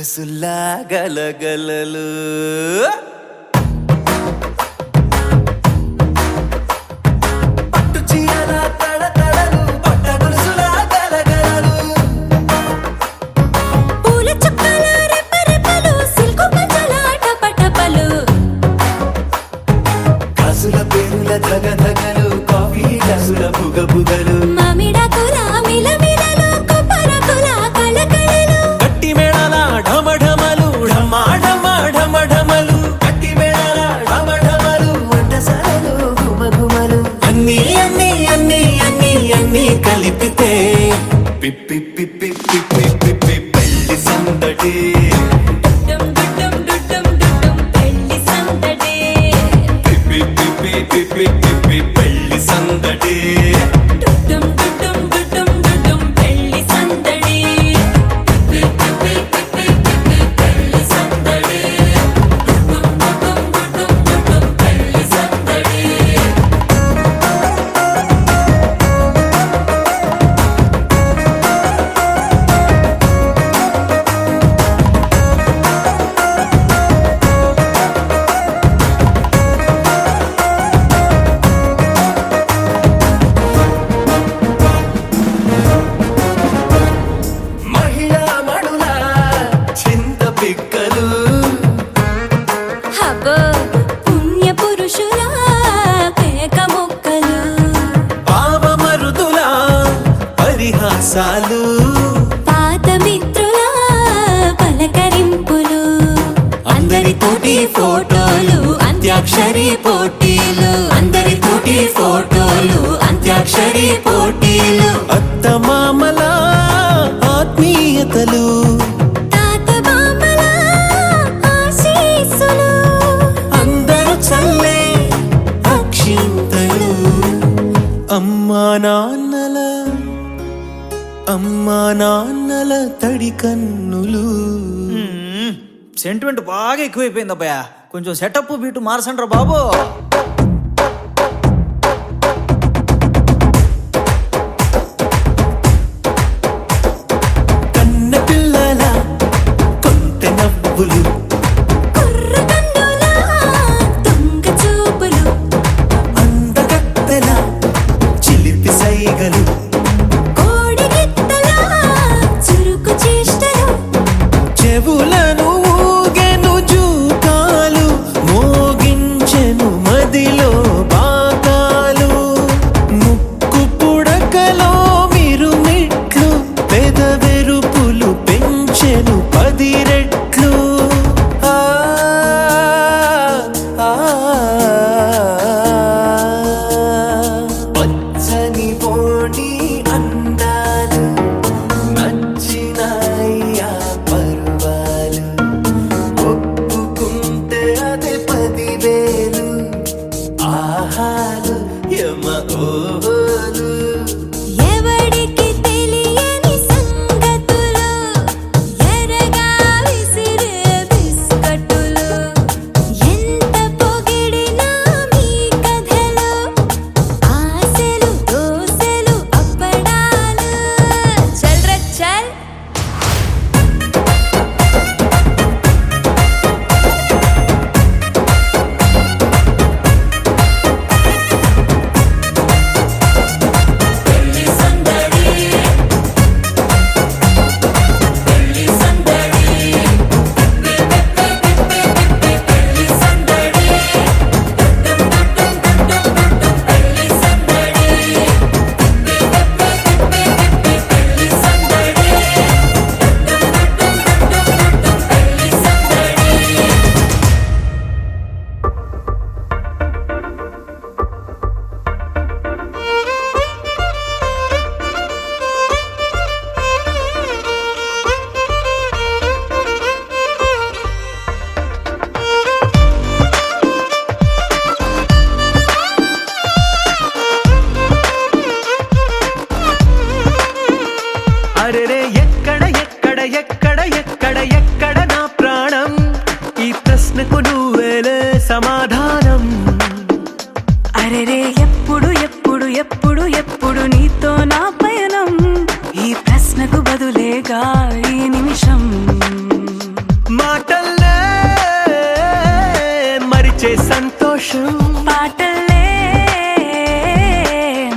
గొలుసుల్లా గలగలలు పట్టు చీరల తడతడలు పట్ట గొలుసులా గలగలలు పూల చుక్కల రెపరెపలు సిల్కు పంచల టపటపలు గాజుల పేరుల ధగధగలు కాఫీ గ్లాసుల బుగబుగలు మామిడాకుల మిలమిలలు కొబ్బరకుల కళకళలు గట్టి మేళాల ఢమఢమలు ఢమాఢమలు గట్టి మేళాల ఢమఢమలు వంటసాలలు గుమగుమలు అన్నీ అన్నీ అన్నీ అన్నీ అన్నీ కలిపితే పిప్పి పిప్పి పిప్పి పిప్పి పెళ్లి సందడి డుడ్డం డుడ్డం డుడ్డం డుడ్డం పెళ్లి సందడి పిప్పి పిప్పి పిప్పి పిప్పి పెళ్లి సందడి డుడ్డం డుడ్డం డుడ్డం డుడ్డం పెళ్లి సందడి పిప్పి పిప్పి పిప్పి పిప్పి పెళ్లి సందడి డుడ్డం డుడ్డం డుడ్డం డుడ్డం పెళ్లి సందడి మహిళా మణుల చింత పిక్కలు హబో పుణ్య పురుషుల కేక మొక్కలు పావమరుదుల పరిహాసాలు పాత మిత్రుల పలకరింపులు అందరితోటి ఫోటోలు అంత్యాక్షరి పోటీలు అందరితోటి ఫోటోలు అంత్యాక్షరి పోటీలు అత్తమామల ఆత్మీయతలు తాత బామ్మల ఆశీస్సులు అందరూ చల్లే అక్షింతలు అమ్మా నాన్నల తడి కన్నులు సెంటిమెంట్ బాగా ఎక్కువైపోయింది అబ్బాయా కొంచెం సెటప్ బీటు మార్చండ్రా బాబు కన్న పిల్లల కొంత నవ్వులు కుర్ర కన్నుల దొంగ చూపులు అందగత్తెల చిలిపి సైగలు కోడి గిత్తల చురుకు చేష్టలు చెవులను ఊగెను జూకాలు మోగించెను మదిలో బాకాలు ముక్కు పుడకలో మిరుమిట్లు పెదవెరుపులు పెంచెను 10 రెట్లు ఆ, ఆ, పచ్చని పోటీ అందాలు నచ్చినాయి ఆ పరువాలు వచ్చే సంతోషం పాటలే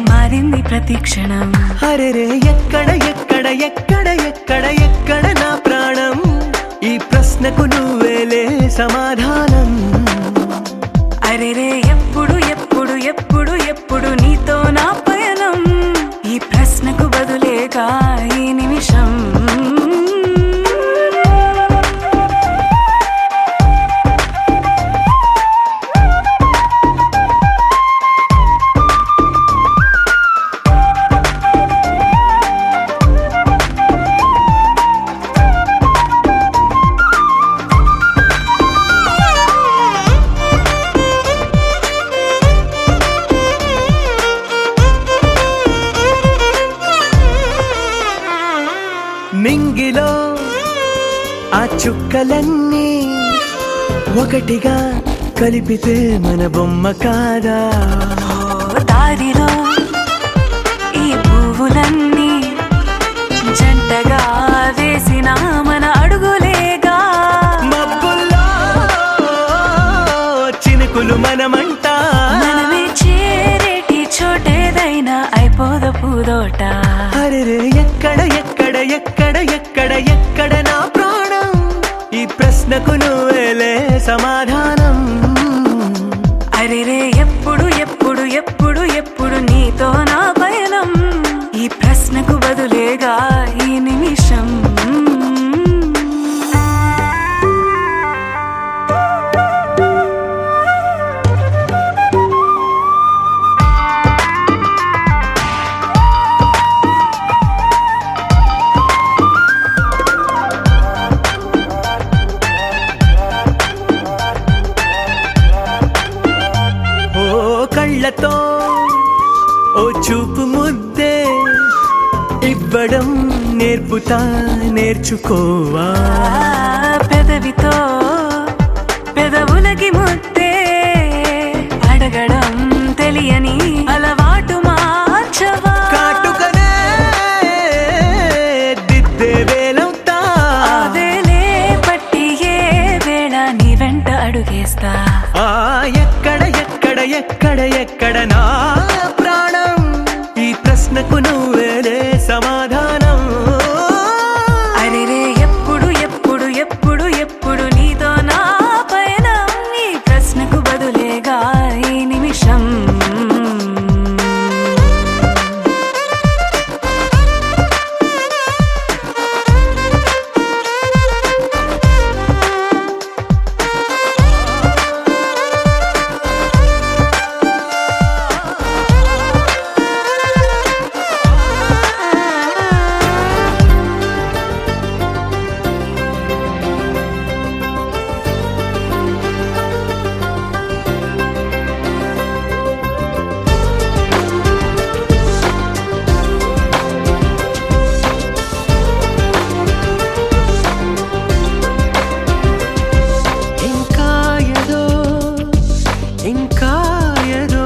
మారింది ప్రతి క్షణం. అరెరే ఎక్కడ ఎక్కడ ఎక్కడ ఎక్కడ ఎక్కడ నా ప్రాణం, ఈ ప్రశ్నకు నువ్వేలే సమాధానం. అరెరే ఎప్పుడు ఎప్పుడు ఎప్పుడు ఎప్పుడు నీతో నా పయనం, ఈ ప్రశ్నకు బదులేగా ఈ నిమిషం. మింగిలో ఆ చుక్కలన్నీ ఒకటిగా కలిపితే మన బొమ్మ కాదా. దారిలో ఈ పువ్వులన్నీ జంటగా వేసిన మన అడుగులేగా. మబ్బుల్లో చినుకులు మనమంట, మనమే చేరేటి చోటేదైనా అయిపోద పూదోట. అరెరే ఎక్కడ ఎక్కడ ఎక్కడ ఎక్కడ ఎక్కడ నా ప్రాణం, ఈ ప్రశ్నకు నువ్వేలే సమాధానం. అరెరే ఎప్పుడు ఎప్పుడు ఎప్పుడు ఎప్పుడు నీతో నా పయనం, ఈ ప్రశ్నకు బదులేగా ఈ నిమిషం. కళ్ళతో ఓ చూపు ముద్దే ఇవ్వడం నేర్పుతా, నేర్చుకోవా. పెదవితో పెదవులకి ముద్దే అడగడం తెలియని అలవాటు మార్చవా. కాటుకనే దిద్దే వేలవుతా, వేలే పట్టి ఏ వేళ నీ వెంట అడుగేస్తా. ఎక్కడ ఎక్కడ ఎక్కడ ఎక్కడ నా ప్రాణం, ఈ ప్రశ్నకు నువ్వేలే సమాధానం. అరెరే ఎప్పుడు ఎప్పుడు ఎప్పుడు ఎప్పుడు నీతో నా పయనం, ఈ ప్రశ్నకు బదులేగా ఈ నిమిషం. ఇంకా ఏదో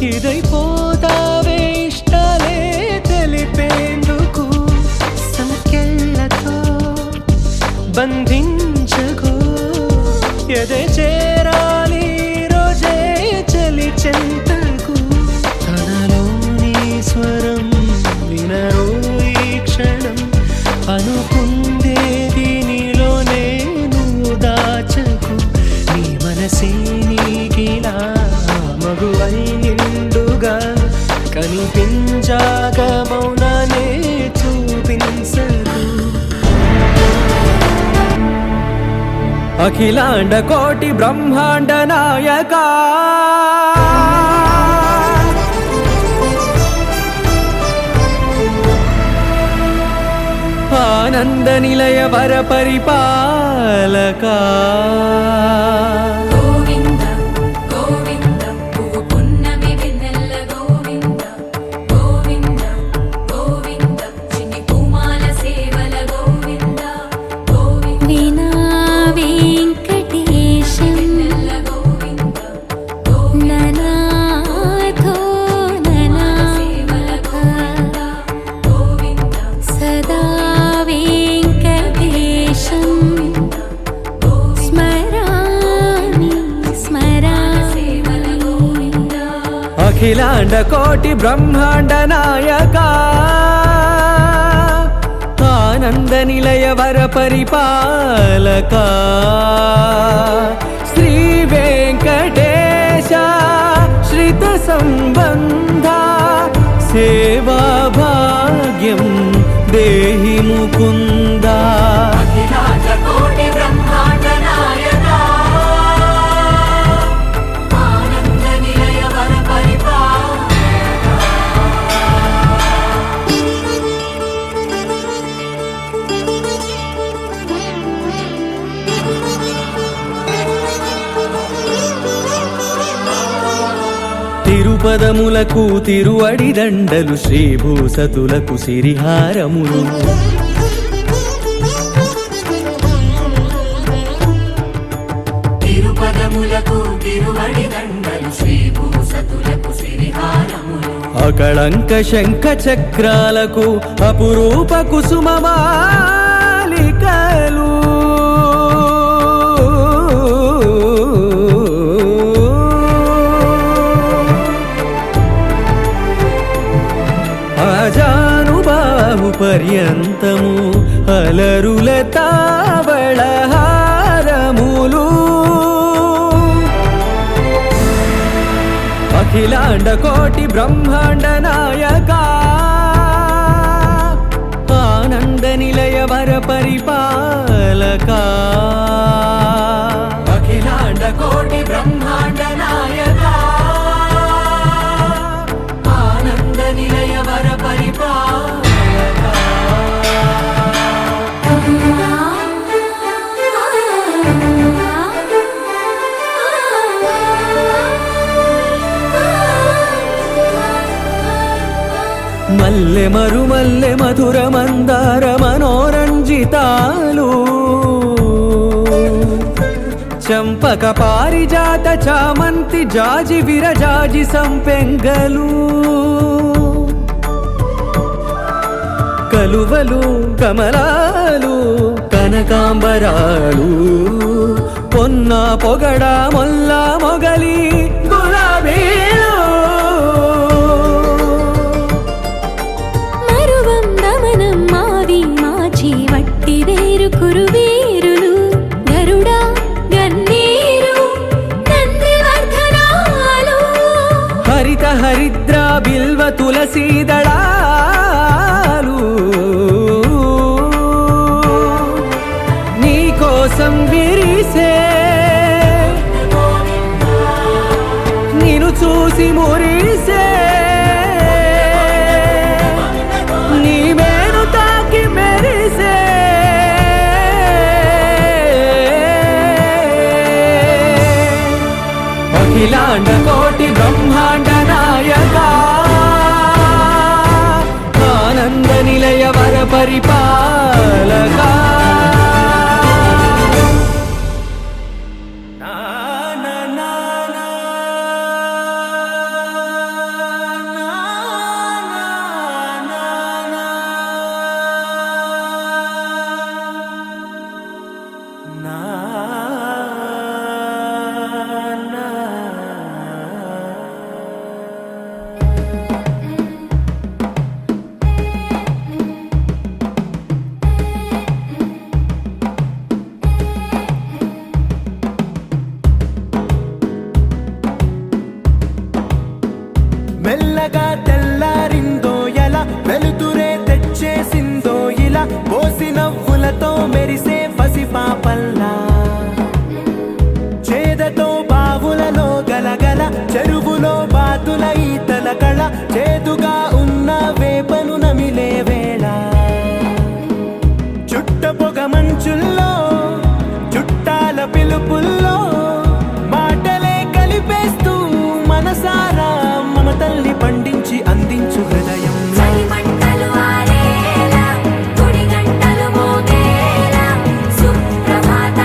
ఇదైపోతావే ఇష్టాలే తెలిపేందుకు, సంఖ్యలతో బంధించకు, ఎదే చేరాలి రోజే చలి చెంతకు. తనలోని స్వరం వినరు ఈ క్షణం, అనుకుందేది నీలోనే నువ్వు దాచకు. నీ మనసే నీకిలా మగువై నిండుగా కనిపించాక మౌనానే చూపించకు. అఖిలాండ కోటి బ్రహ్మాండ నాయకా, ఆనంద నిలయ వర పరిపాలకా. సదా వెంకటేశం స్మరామి. అఖిలాండ కోటి బ్రహ్మాండ నాయక ఆనంద నిలయ వర పరిపాలక శ్రీ వెంకటేశ శ్రిత సంబంధ సేవా భాగ్యం దేహి ముకుంద అఖిలాండ కోటి బ్రహ్మాండ నాయక ఆనంద నిలయ వర తిరుపదములకు తిరువడి దండలు శ్రీభూసతులకు సిరిహారములు తిరుపదములకు తిరువడి దండలు శ్రీభూసతులకు సిరిహారములు అకళంక శంఖ చక్రాలకు అపురూప కుసుమమాలికలు అజానుబాహు పర్యంతము అలరుల తావళహారములు అఖిలాండ కోటి బ్రహ్మాండ నాయక ఆనంద నిలయ వర పరిపాలక అఖిలాండ కోటి బ్రహ్మాండ నాయక ఆనంద నిలయ వర పరిపాలక మల్లె మరుమల్లె మధుర మందార మనోరంజితాలు చంపక పారిజాత చామంతి జాజి విరజాజి సంపెంగలు కలువలు కమలాలు కనకాంబరాలు పొన్న పొగడ మొల్ల మొగలి గులాబీలు మరువందమనం మావి మాచి వట్టి వేరు కురువీరులు గరుడా గన్నీరు నందివర్ధనాలు హరిత హరిద్ర బిల్వ తులసీదళాలు నీ కోసం విరిసే నిన్ను చూసి మురిసే నీ మేను తాకి మెరిసే అఖిలాండ కోటి బ్రహ్మాండ నాయక ఆనంద నిలయ వర పరిపాలక మెల్లగా తెల్లారిందో ఎలా వెలుతురే తెచ్చేసిందో ఇలా పోసి నవ్వులతో మెరిసే పసిపాపల్లా చేదతో బావులలో గలగల చెరువులో బాతుల ఈతల కళ చేదుగా ఉన్న వేపను నమిలే వేళ చుట్ట పొగ మంచుల్లో చుట్టాల పిలుపుల్లో మాటలే కలిపేస్తూ మనసారా మమతల్ని పండించి అందించు హృదయం చలిమంటలు ఆరేలా గుడి గంటలు మోగేలా సుప్రభాత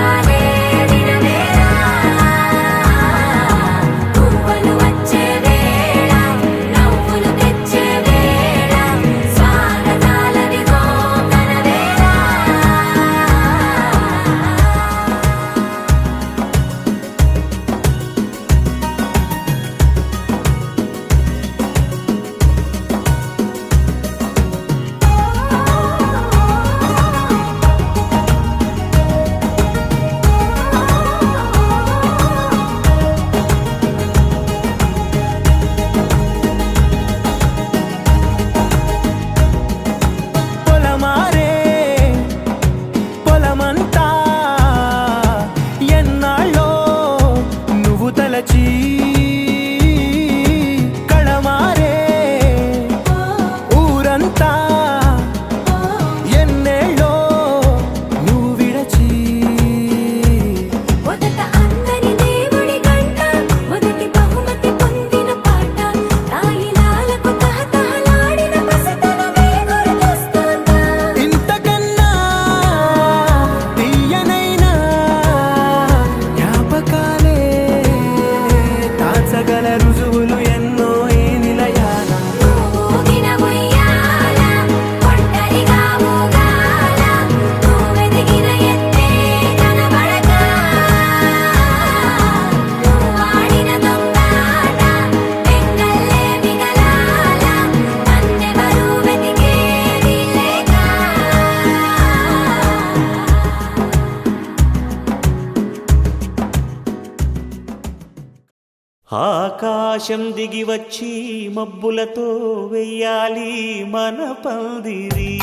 ఆకాశం దిగి వచ్చి మబ్బులతో వెయ్యాలి మన పందిరి.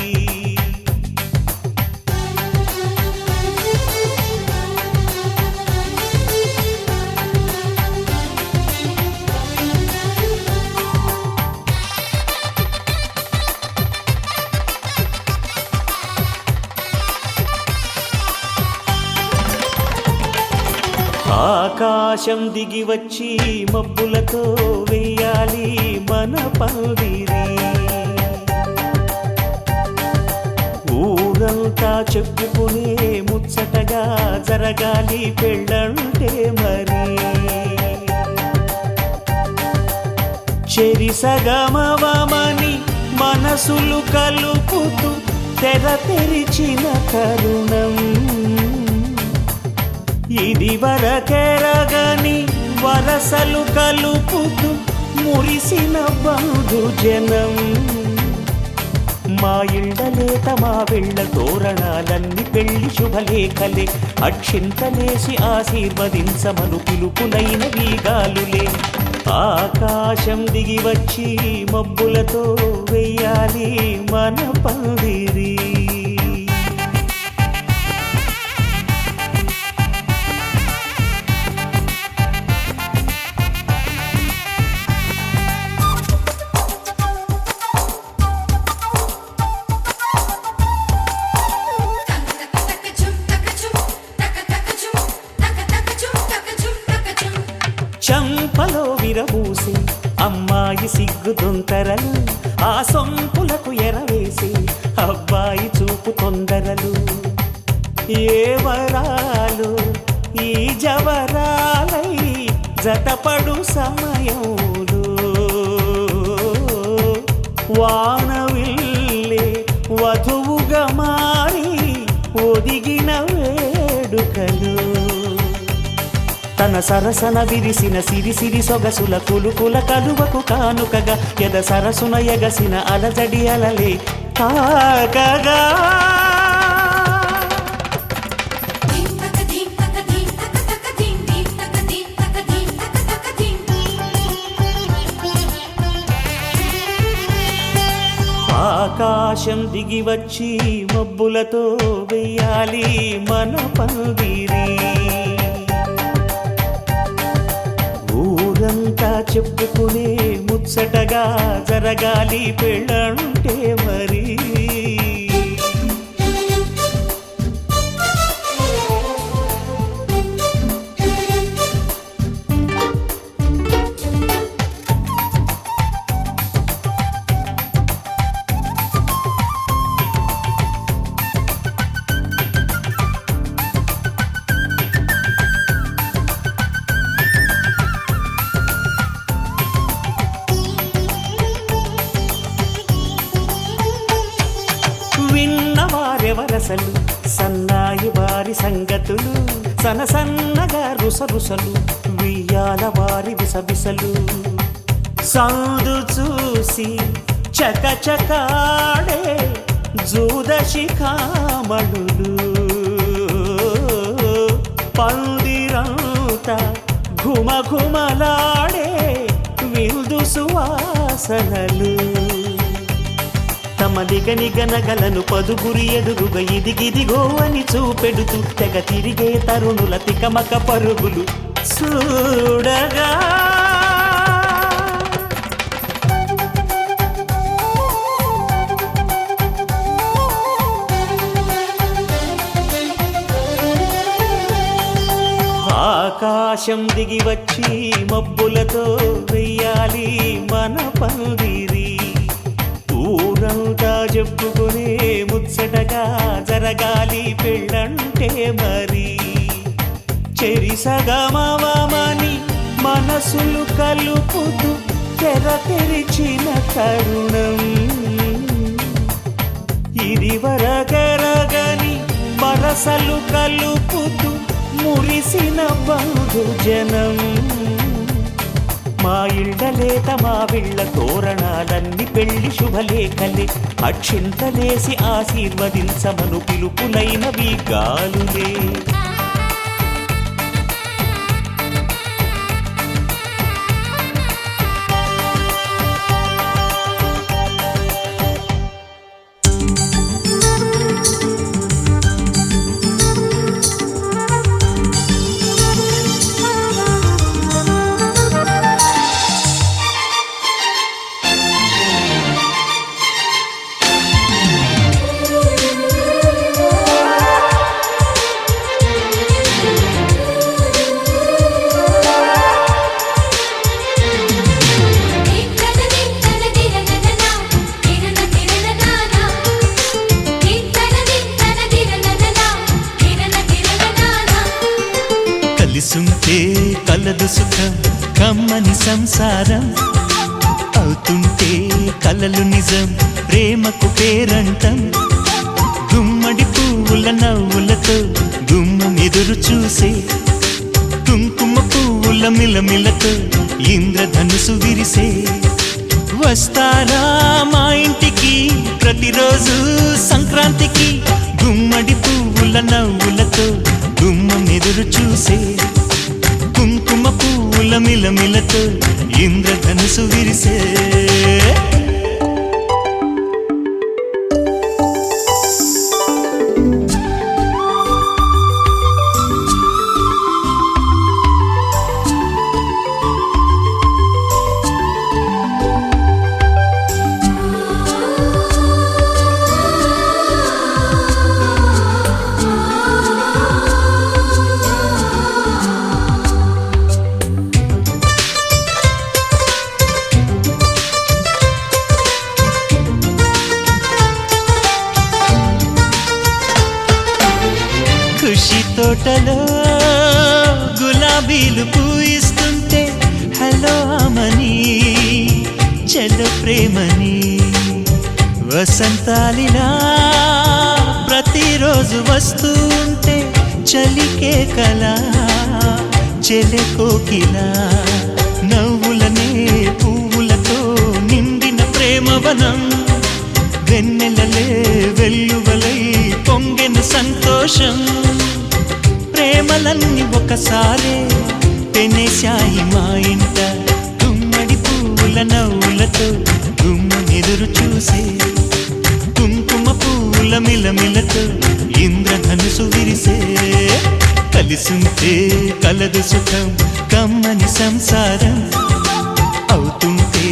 ఆకాశం దిగి వచ్చి మబ్బులతో వెయ్యాలి మన పందిరి. ఊరంతా చెప్పుకునే ముచ్చటగా జరగాలి పెళ్ళంటే మరి. చెరిసగమవమని మనసులు కలుపుతూ తెర తెరిచిన తరుణం. ఇది వరకెరగని వరసలు కలుపుతూ మురిసిన బంధుజనం. మా ఇళ్ళలేత మా వెళ్ళ తోరణాలన్నీ పెళ్లి శుభలేఖలే. అక్షింతలేసి ఆశీర్వదించమను పిలుపులైన వీగాలులే. ఆకాశం దిగి వచ్చి మబ్బులతో వెయ్యాలి మన పందిరి. చంపలో విరబూసి అమ్మాయి సిగ్గు దొంతరలు. ఆ సొంపులకు ఎరవేసి అబ్బాయి చూపు తొందరలు. ఏ వరాలు ఈ జవరాలై జతపడు సమయంలో. వానవిల్లే వధువుగా మారి ఒదిగిన వేడుకలు. తన సరసన విరిసిన సిరిసిరి సొగసుల కులుకుల కలువకు కానుకగా ఎద సరసున ఎగసిన అలజడి అలలే తాకగా. ఆకాశం దిగి వచ్చి మబ్బులతో వెయ్యాలి మన పందిరి. ఊరంతా చెప్పుకునే ముచ్చటగా జరగాలి పెళ్ళంటే మరి. విన్నవారెవరసలు సన్నాయి వారి సంగతులు. సనసన్నగా రుసరుసలు వియ్యాల వారి విసబిసలు. సందు చూసి చకచకాడే జూదశిఖామణులు. పందిరంతా ఘుమఘుమలాడే విందు సువాసనలు. తమ నిగనిగనగలను పదుగురి ఎదురుగా ఇదిగిదిగో అని చూపెడుతూ తెగ తిరిగే తరుణుల తికమక పరుగులు చూడగా. ఆకాశం దిగి వచ్చి మబ్బులతో వెయ్యాలి మన పందిరి. ఊరంతా చెప్పుకునే ముచ్చటగా జరగాలి పెళ్ళంటే మరి. చెరిసగమవమని మనసులు కలుపుతూ తెర తెరిచిన తరుణం. ఇది వరకెరగని వరసలు కలుపుతూ మురిసిన బంధుజనం. మా ఇళ్ళలేత మా విళ్ళ తోరణాలన్నీ పెళ్లి శుభలేఖలే. అక్షింతలేసి ఆశీర్వదించమను పిలుపులైనవి గాలులే. కలిసుంటే కలదు సుఖం కమ్మని సంసారం అవుతుంటే కలలు నిజం ప్రేమకు పేరంటం గుమ్మడి పువ్వుల నవ్వులతో గుమ్మం ఎదురు చూసే కుంకుమ పువ్వుల మిలమిలతో ఇంద్రధనుసు విరిసే వస్తారా మా ఇంటికి ప్రతిరోజు సంక్రాంతికి గుమ్మడి పువ్వుల నవ్వులతో గుమ్మం ఎదురు చూసే కుంకుమ పువ్వుల మిలమిలతో ఇంద్రధనుసు విరిసే ఖుషి తోటలో గులాబీలు పూయిస్తుంటే హలో అమని చెల్ల ప్రేమని వసంతాలిలా ప్రతిరోజు వస్తూ ఉంటే చలికే కలా చెలె కోకిలా నవ్వులనే పువ్వులతో నిండిన ప్రేమవనం వెన్నెలలే వెల్లువలై పొంగెన సంతోషం ప్రేమలన్నీ ఒకసారే పెనేశాయి మా ఇంట గుమ్మడి పువ్వుల నవ్వులతో గుమ్మం ఎదురు చూసే కుంకుమ పువ్వుల మిలమిలతో ఇంద్రధనుసు విరిసే కలిసుంటే కలదు సుఖం కమ్మని సంసారం అవుతుంటే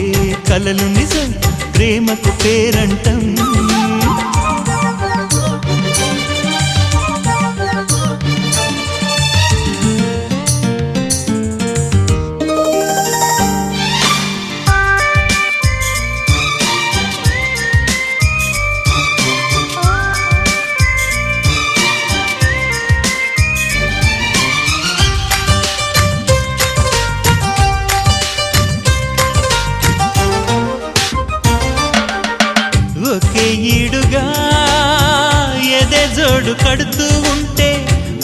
కలలు నిజం ప్రేమకు పేరంటం ఒకే ఈడుగా ఎదే జోడు కడుతూ ఉంటే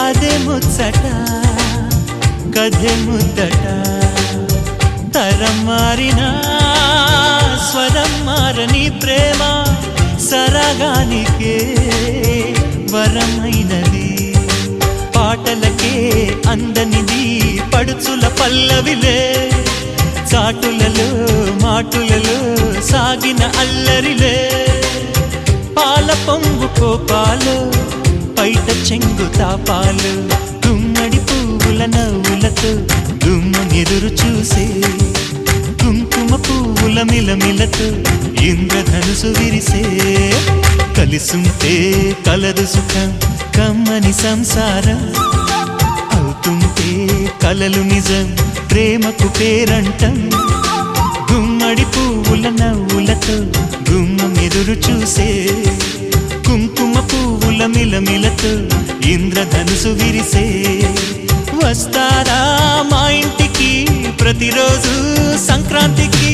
అదే ముచ్చట కథే ముద్దట తరం మారినా స్వరం మారని ప్రేమ సరగానికే వరమైనది పాటలకే అందనిది పడుచుల పల్లవిలే చాటులలో మాటులలో సాగిన అల్లరిలే పాల పొంగు కోపాలు పైట చెంగు తాపాలు గుమ్మడి పువ్వుల నవ్వులతో గుమ్మం ఎదురు చూసే కుంకుమ పువ్వుల మిలమిలతో ఇంద్రధనుసు విరిసే కలిసుంటే కలదు సుఖం కమ్మని సంసారం అవుతుంటే కలలు నిజం ప్రేమకు పేరంటం గుమ్మడి పువ్వుల నవ్వులతో గుమ్మం ఎదురు చూసే కుంకుమ పువ్వుల మిలమిలతో ఇంద్రధనుసు విరిసే వస్తారా మా ఇంటికి ప్రతిరోజు సంక్రాంతికి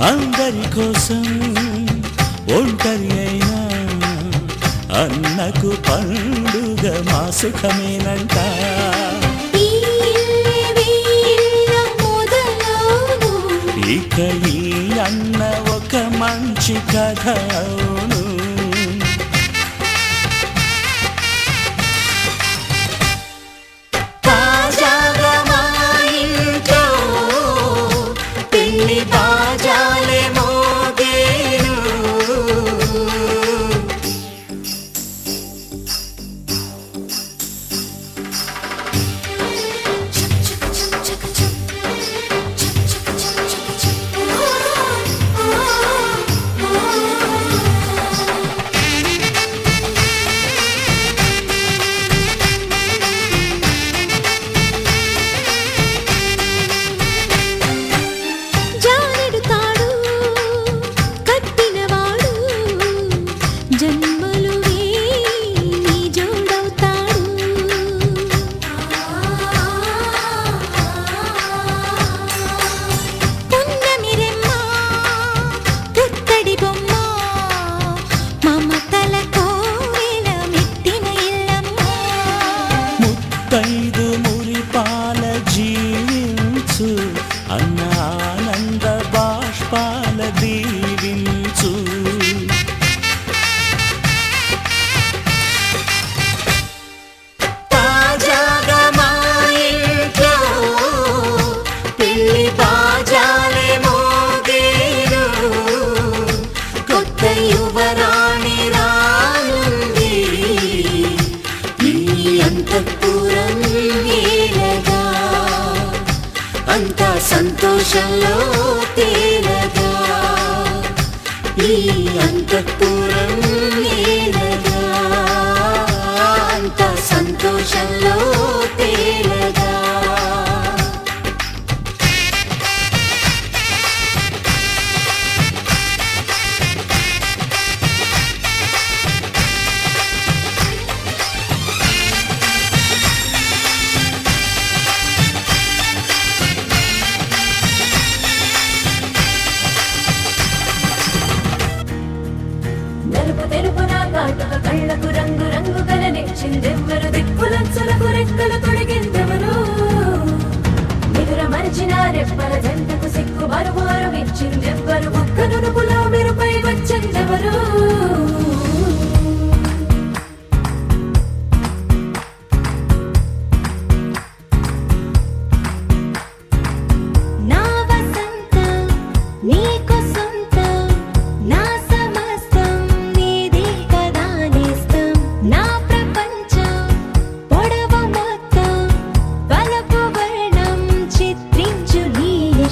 అందరి కోసం ఒంటరి అయినా అన్నకు పండుగ మా సుఖమేనంట. ఈ వీళ్ళ మొదలవును ఇక ఈ అన్న ఒక మంచి కథ అవును. తాజాగా మా ఇంట్లో పెళ్లి బాజాలే మోగేను. జానెడు తాడు కట్టినవాడు జన్మలు వేయి జోడవుతాడు. పున్నమిరెమ్మ పుత్తడి బొమ్మ మమతల కోవెల మెట్టిన ఇల్లమ్మ. ముత్తైదు మురిపాల జీవించు అన్న ఆనంద బాష్పాల దీవించు. తాజాగా మా ఇంట్లో పెళ్లి బాజాలే మోగేను. కొత్త యువరాణి రానుంది ఈ అంతఃపురం ఏలగా అంతా సంతోషంలో తేలగా. ఈ అంతఃపురం ఏలగా అంతా సంతోషంలో తేలగా. నలుపు తెలుపున కాటుక కళ్ళకు రంగు రంగు కలనిచ్చిందెవ్వరు దిక్కులంచులకు రెక్కలు తొడిగిందెవరు నిదుర మరిచిన రెప్పల జంటకు సిక్కు మరువారు ఇచ్చిందెవ్వరు ఒక్క నునుపులో మెరుపై వచ్చిందెవరు నా వసంతం నీకు సొంతం నా సమస్తం నీదే కదా నేస్తం. నా ప్రపంచం పొడవు మొత్తం వలపు వర్ణం చిత్రించు నీయే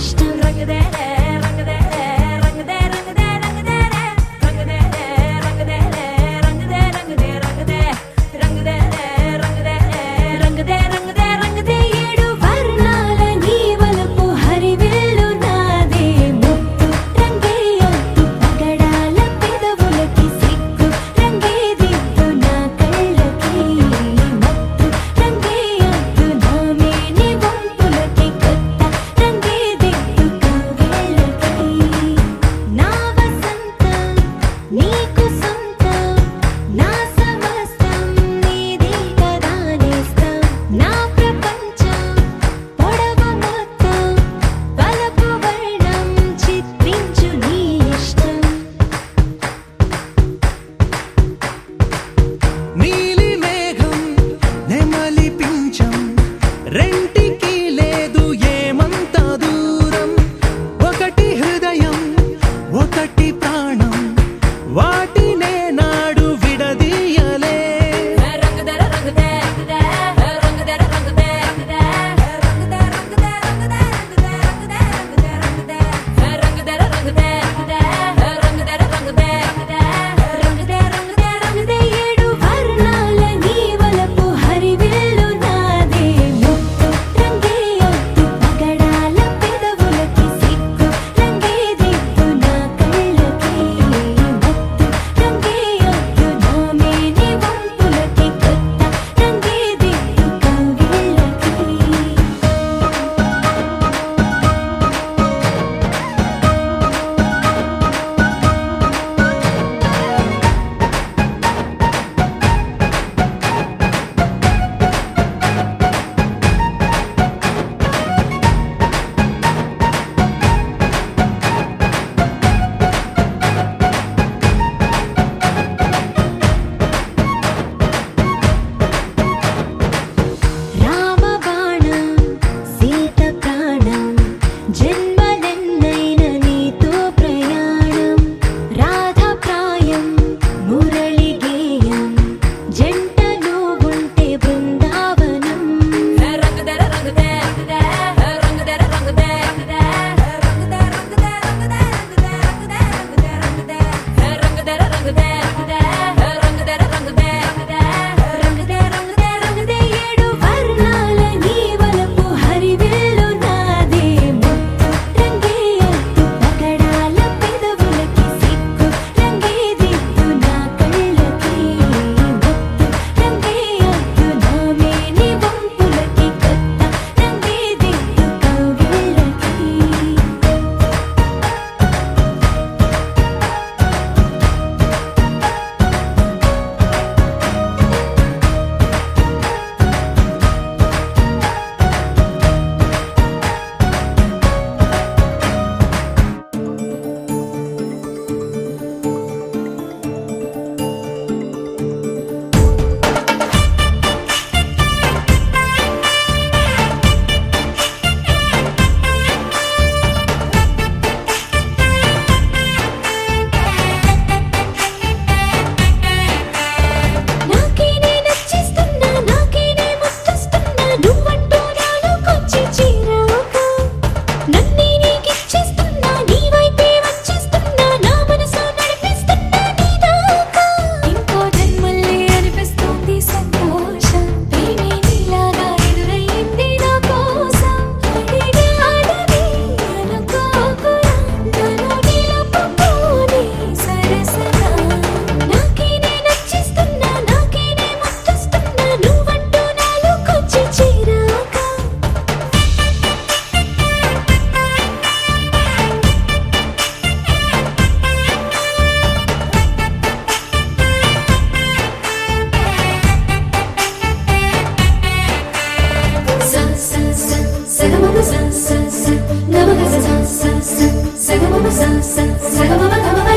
స స సగమ గమ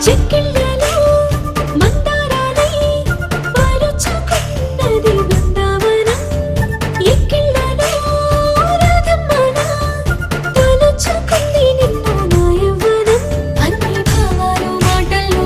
చెక్కిళ్ళలో మందారాలై పరుచుకున్నది బృందావనం ఎక్కిళ్ళలో రాధమ్మన తలుచుకుంది నిన్ను నా యవ్వనం అన్ని భావాలు మాటల్లో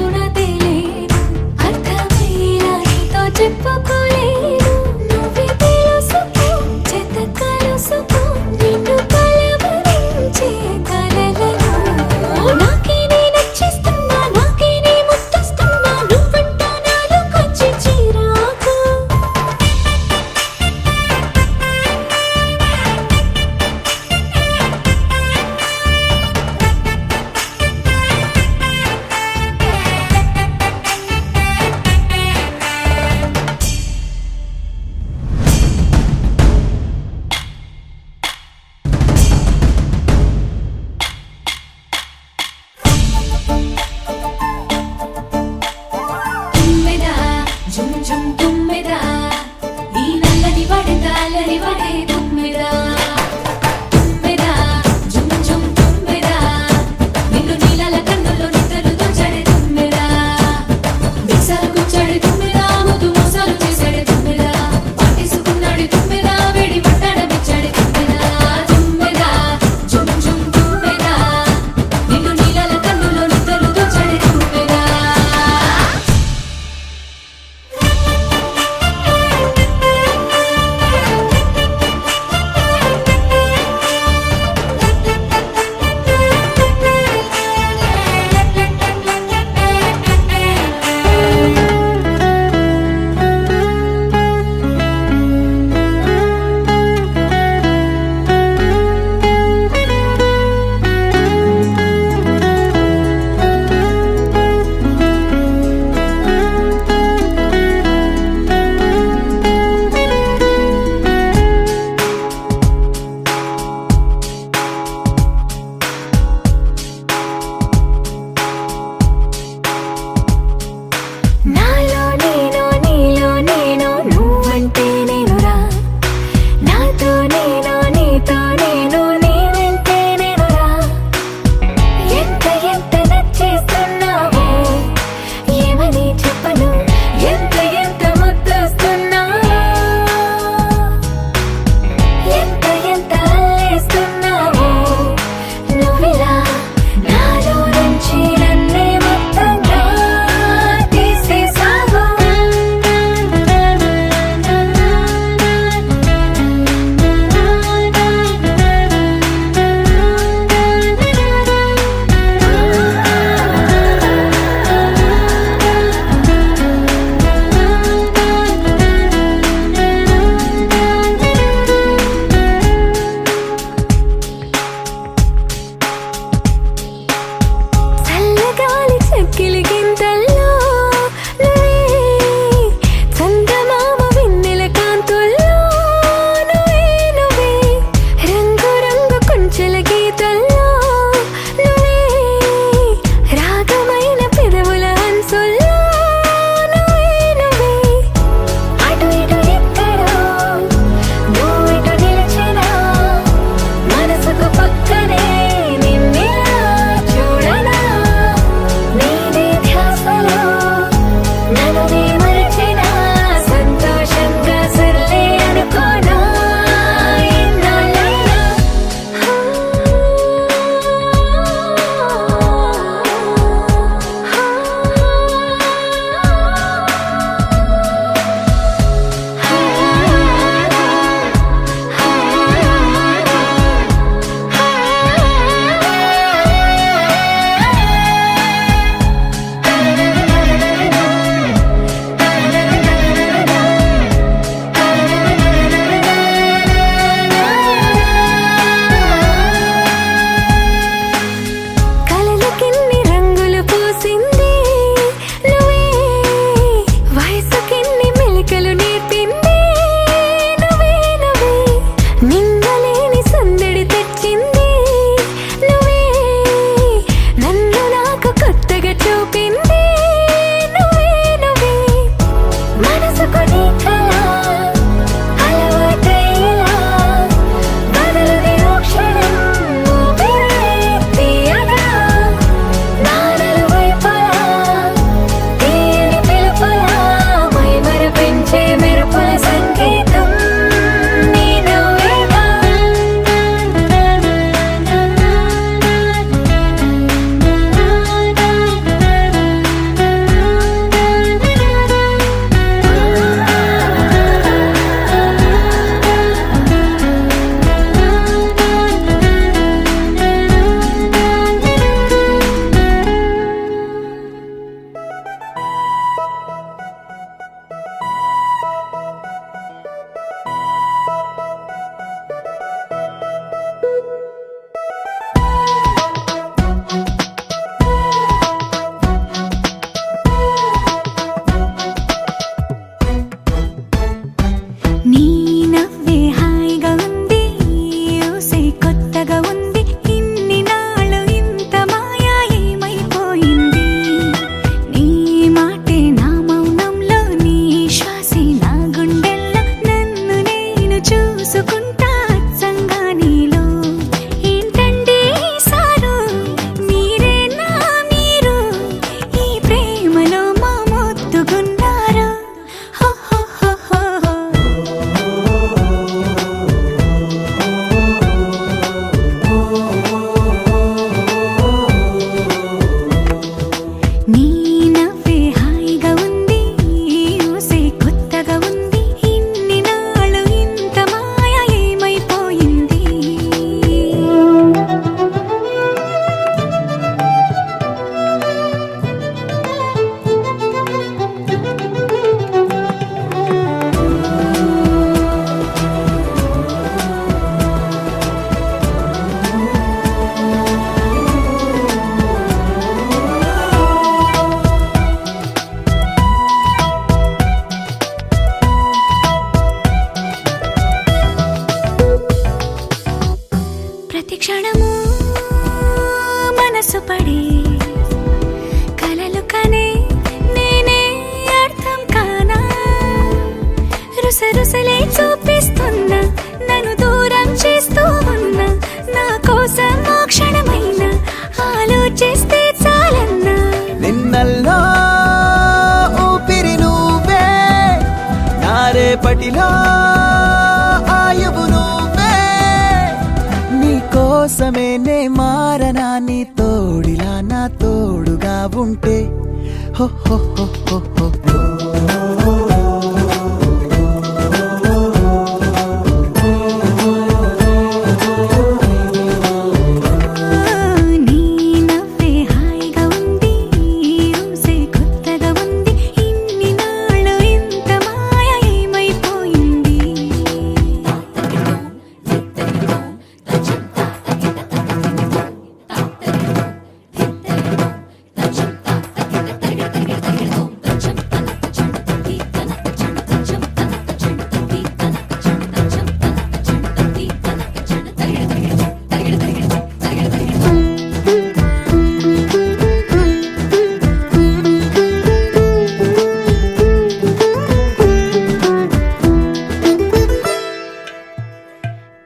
రేపటిలో ఆయువు నువ్వే, నీ కోసమే నే మారనా, నీ తోడిలా నా తోడుగా ఉంటే. హో హో హో హో హో. నీ నవ్వే హాయిగా ఉంది, ఊసే కొత్తగా ఉంది, ఇన్ని నాళ్ళు ఇంత మాయ ఏమైపోయింది.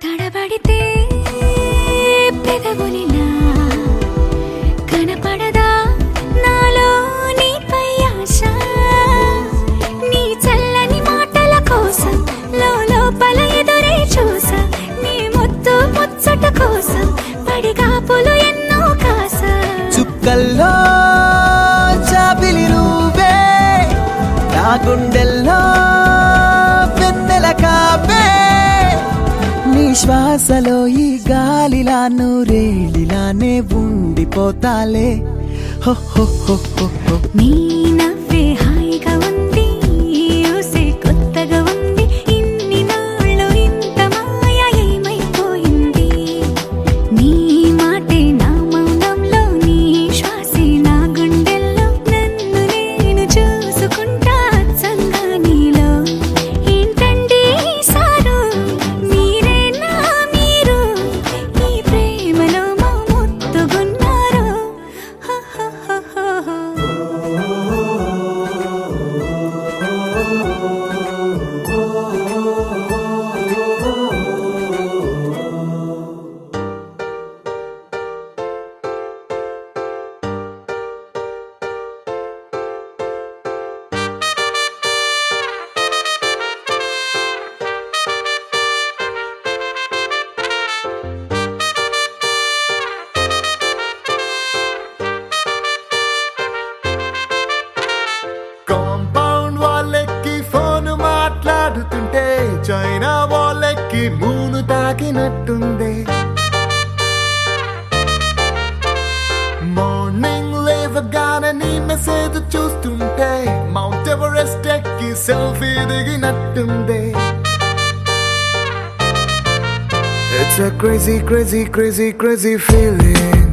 తడబడితే పెదవులిలా కనపడదా నాలో నీపై ఆశ, నీ చల్లని మాటల కోసం లోపల ఎదురే చూసా, నీ ముద్దు ముచ్చట కోసం పడిగాపులు ఎన్నో కాసా. చుక్కల్లో చాపిలి నువ్వే, నా గుండెల్లో వెన్నెల కాపే, నీ శ్వాసలో ఈ గాలిలా నూరేలిలానే ఉండిపోతాలే. హో హో హో హో హో. నీ నవ్వే హాయిగా ఉంది, ఊసే కొత్తగా ఉంది, ఇన్ని నాళ్ళు ఇంత మాయ ఏమైపోయింది. నీ మాటే నా మౌనంలో, నీ శ్వాసే నా గుండెల్లో, నన్ను నేను చూసుకుంటా అచ్చంగా నీలో. ఏంటండి సారు, మీరే నా మీరు, ఈ ప్రేమలో మా ముత్తుగున్నారు. హ హ హ హ హ. కాంపౌండ్ వాళ్ళెక్కి ఫోన్ మాట్లాడుతుంటే చైనా వాళ్ళెక్కి మూను తాకినట్టుంది. మార్నింగ్ లేవగానే నీ మెసేజ్ చూస్తుంటే మౌంట్ ఎవరెస్ట్ ఎక్కి selfie దిగినట్టుంది. It's a crazy, crazy, crazy, crazy feeling.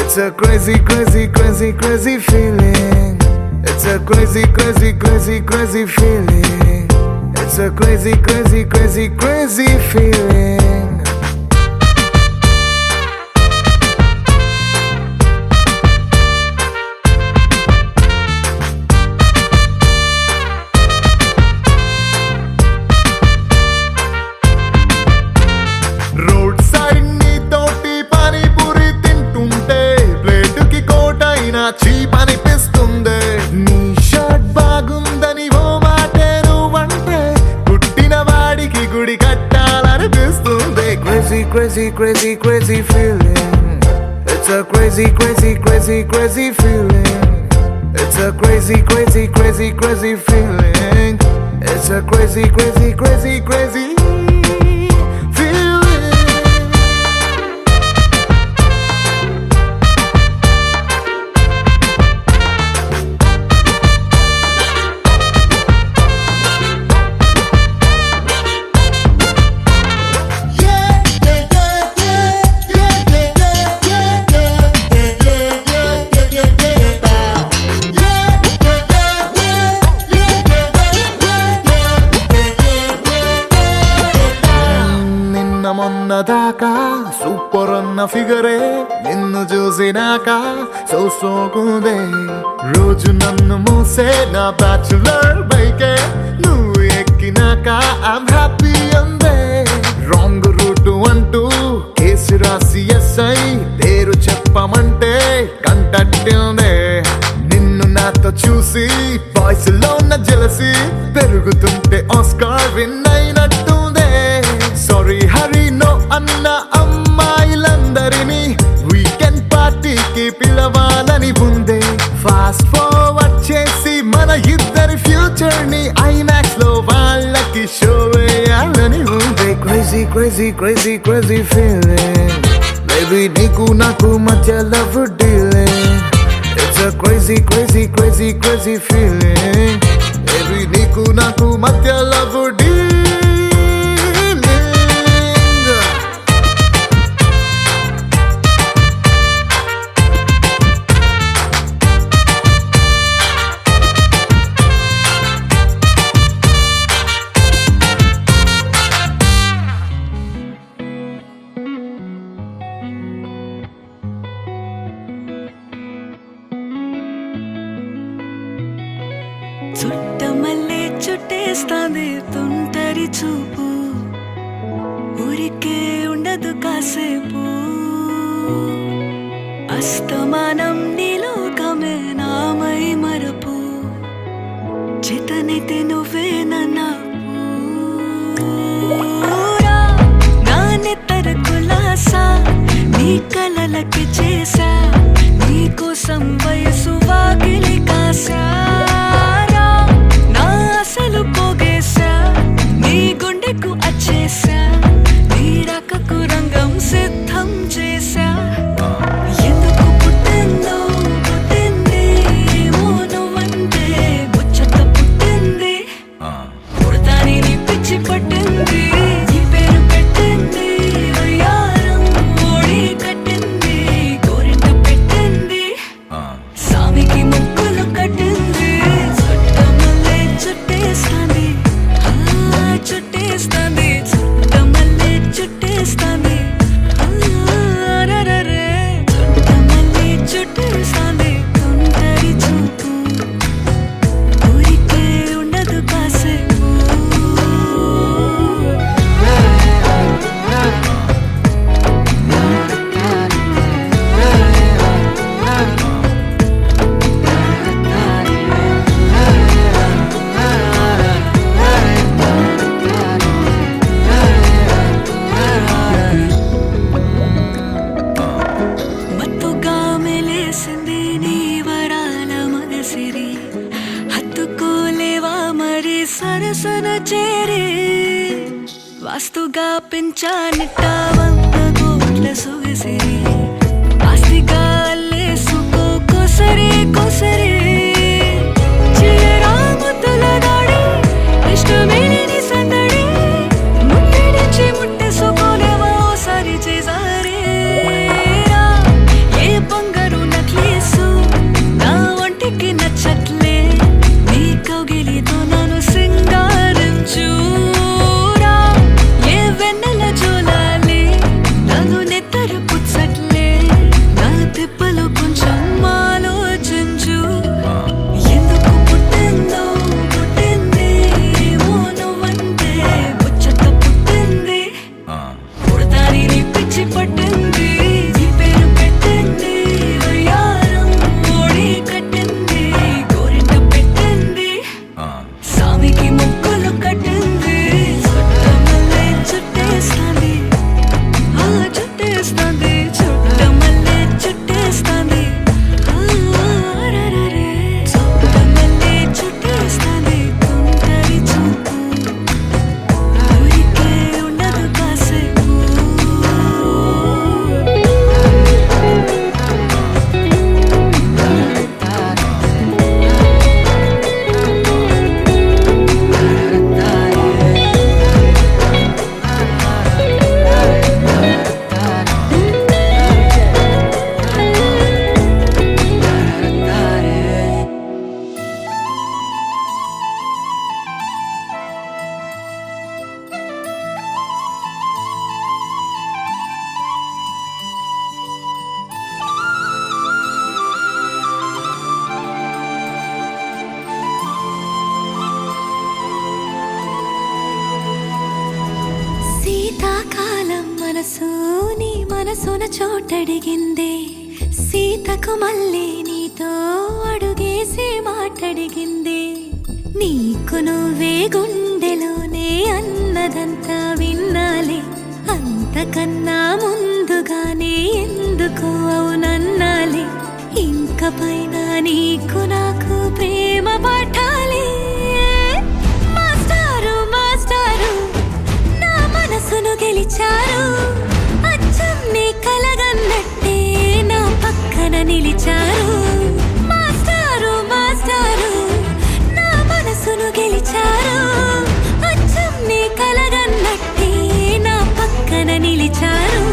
It's a crazy, crazy, crazy, crazy feeling. It's a crazy, crazy, crazy, crazy feeling. It's a crazy, crazy, crazy, crazy feeling. Road side నీ తోటి పానీపూరి తింటుంటే ప్లేటుకి కోటైనా cheap అనిపిస్తుంది. నీ shirt బాగుందని ఓ మాటే నువ్వంటే పుట్టిన వాడికి గుడి కట్టాలనిపిస్తుంది. Crazy, crazy, crazy, crazy feeling. It's a crazy, crazy, crazy, crazy feeling. It's a crazy, crazy, crazy, crazy feeling. It's a crazy, crazy, crazy, crazy feeling. మొన్నదాకా సూపర్ అన్న ఫిగరే నిన్ను చూసినాక సోకుందే. రోజు నన్ను మోసే నా బ్యాచులర్ బైకే నువ్వు ఎక్కినాక ఐమ్ హ్యాపీ అందే. రాంగ్ రూట్ అంటూ కేసు రాసి ఎస్ఐ పేరు చెప్పమంటే కంటట్టిందే. నిన్ను నాతో చూసి బాయ్స్ లో ఉన్న జెలసీ పెరుగుతుంటే ఆస్కార్ విన్ అయినట్టుందే. సారీ హరి నో అన్న అమ్మాయిలందరినీ వీకెండ్ పార్టీకి పిలవాలని ఉందే. ఫాస్ట్ ఫార్వర్డ్ చేసి మన ఇద్దరి ఫ్యూచర్ ని ఐమాక్స్ లో వాళ్ళకి షో వేయాలని ఉందే. Crazy crazy crazy crazy feeling baby నీకు నాకు మధ్య love dealing. It's a crazy crazy crazy crazy feeling baby నీకు నాకు మధ్య లవ్ డీలింగ్. చుట్టమల్లే చుట్టేస్తాంది తుంటరి చూపు, ఊరికే ఉండదు కాసేపు. అస్తమానం నీలోకమే నామై మరపు, చేతనైతే నువ్వే నన్నూరా. నా నెత్తర కులాసా నీ కలలకి చేసా, నీ కోసం వయసు వాకిలి కాసా. అసలు పోగేశా నీ గుండెకు అచ్చేసా, నీ రకకు రంగం సిద్ధం చేశా. ఎందుకు పుట్టిందో పుట్టింది ఏమో నువ్వంటే ముచ్చట పుట్టింది. పుడతాని నీ పిచ్చి పట్టింది, నీ పేరు పెట్టింది వయ్యారం ఓడి కట్టింది, గోరింట పెట్టింది సామికి ముక్కులు కట్టింది. చుట్టేస్తాంది చుట్టేస్తాంది చుట్టమల్లే చుట్టేస్తాంది రరే చుట్టమల్లే చుట్టేస్తాంది తుంటరి చూపు, ఊరికే ఉండదు కాసేపు. మత్తుగా మెలేసింది నీ వరాల మగసిరి, హత్తుకోలేవా మరి సరసన చేరి. వాస్తుగా పెంచానిట్ట 100 కోట్ల సొగసిరి, ఆస్తిగా అల్లేసుకో కొసరి కొసరి. చిరరాముతుల దాడి ఇష్టమేని నీ సందడి, ముట్టడిచి ముట్టేసుకోలేవా ఓసారి చేసారి. ఏ బంగారు నక్లీసు నా ఒంటికి నచ్చట్లే, నీ కౌగిలితో నన్ను సింగారించురా. ఏ వెన్నెల జోలాలి నన్ను నెత్తర పుచ్చట్లే, నా తిప్పలు కొంచెం ఆలోచించు. ఎందుకు పుట్టిందో పుట్టింది ఏమో నువ్వంటే ముచ్చట పుట్టింది. పుడతాని నీ పిచ్చి పట్టింది, నీ పేరు పెట్టింది వయ్యారం ఓడి కట్టింది, గోరింట పెట్టింది సామికి ముక్కులు కట్టింది. చుట్టమల్లే చుట్టేస్తాంది చుట్టేస్తాంది చుట్టమల్లే చుట్టేస్తాంది రరే చుట్టమల్లే చుట్టేస్తాంది తుంటరి చూపు, ఊరికే ఉండదు కాసేపు. శీతాకాలం మనసు నీ మనసున చోటడిగిందే, సీతకు మళ్ళీ నీ నీతో అడుగేసి మాటడిగింది నీకు నువ్వే గుండెలోనే అన్నదంతా విన్నాలే అంతకన్నా ముందుగానే ఎందుకు అవునన్నాలే ఇంక పైన నీకు నాకు ప్రేమ పాఠాలే మాస్టారు మాస్టారు నా మనసును గెలిచారు అచ్చం నీ కలగన్నట్టే నా పక్కన నిలిచారు మాస్టారు మాస్టారు నా మనసును గెలిచారు అచ్చం నీ కలగన్నట్టే నా పక్కన నిలిచారు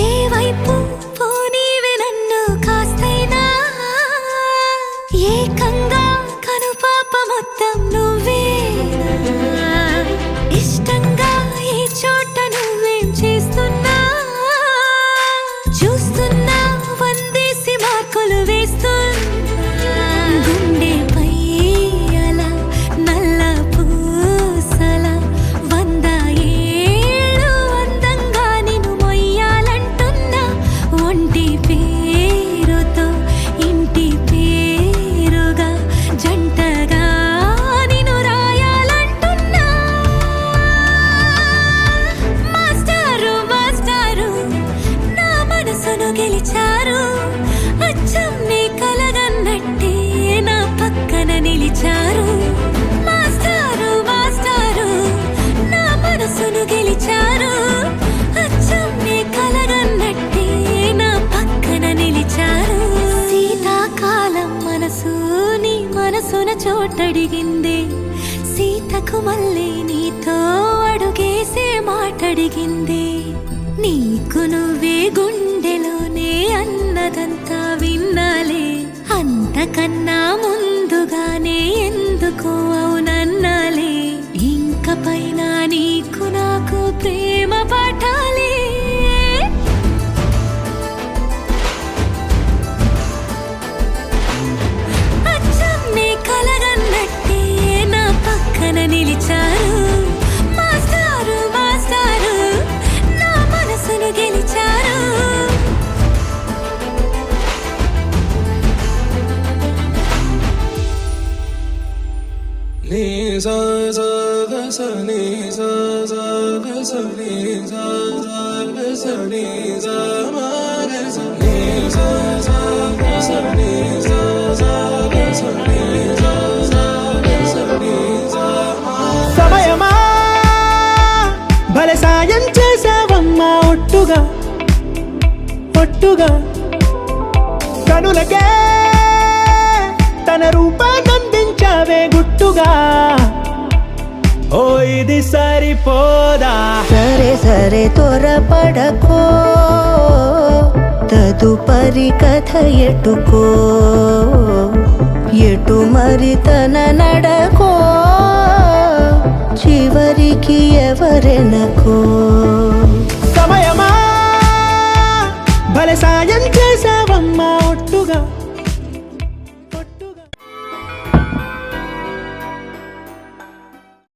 ఏ వైపు పోనీవే నన్ను కాస్తైనా ఏకంగా కనుపాప మొత్తం నువ్వే ఇష్టంగా ఈ చోట నువ్వేం చేస్తున్నా చూస్తున్నా వందేసి మార్కులు వేస్తున్నా గుండెపై అలా నల్ల పూసల 100 ఏళ్ళు అందంగా నిన్ను మొయ్యాలంటున్నా ఒంటి పేరుతో ఇంటి పేరుగా జంటగా నిన్ను రాయాలంటున్నా మాస్టారు మాస్టారు నా మనసును గెలిచారు అచ్చం నీ కలగన్నట్టే నా పక్కన నిలిచారు మాస్టారు మాస్టారు నా మనసును గెలిచారు అచ్చం నీ కలగన్నట్టే నా పక్కన నిలిచారు శీతాకాలం మనసు నీ మనసున చోటడిగింది సీతకు మళ్ళీ నీతో అడుగేసే మాటడిగింది నీకు నువ్వే గుండెలోనే అన్నదంతా విన్నాలే అంతకన్నా ముందుగానే ఎందుకు అవునన్నాలే ఇంక పైన నీకు నాకు ప్రేమ పాఠాలే అచ్చం నీ కలగన్నట్టే నా పక్కన నిలిచారు మాస్టారు మాస్టారు నా మనసును గెలిచారు ni sa sa ga sa ni sa sa ga sa ni sa sa ga sa ni sa ma ga sa ni sa sa ga sa ni sa sa ga sa ni sa sa ga sa ni sa ma సమయమా భలే సాయం చేసావమ్మా ఒట్టుగా ఒట్టుగా కనులకే తన రూపాన్నందించావే గుట్టుగా ఓ ఇది సరిపోదా సరే సరే త్వరపడకో తదుపరి కథ ఎటుకో ఎటు మరి తన నడకో చివరికి ఎవరెనకో సమయమా భలే సాయం చేసావమ్మా ఒట్టుగా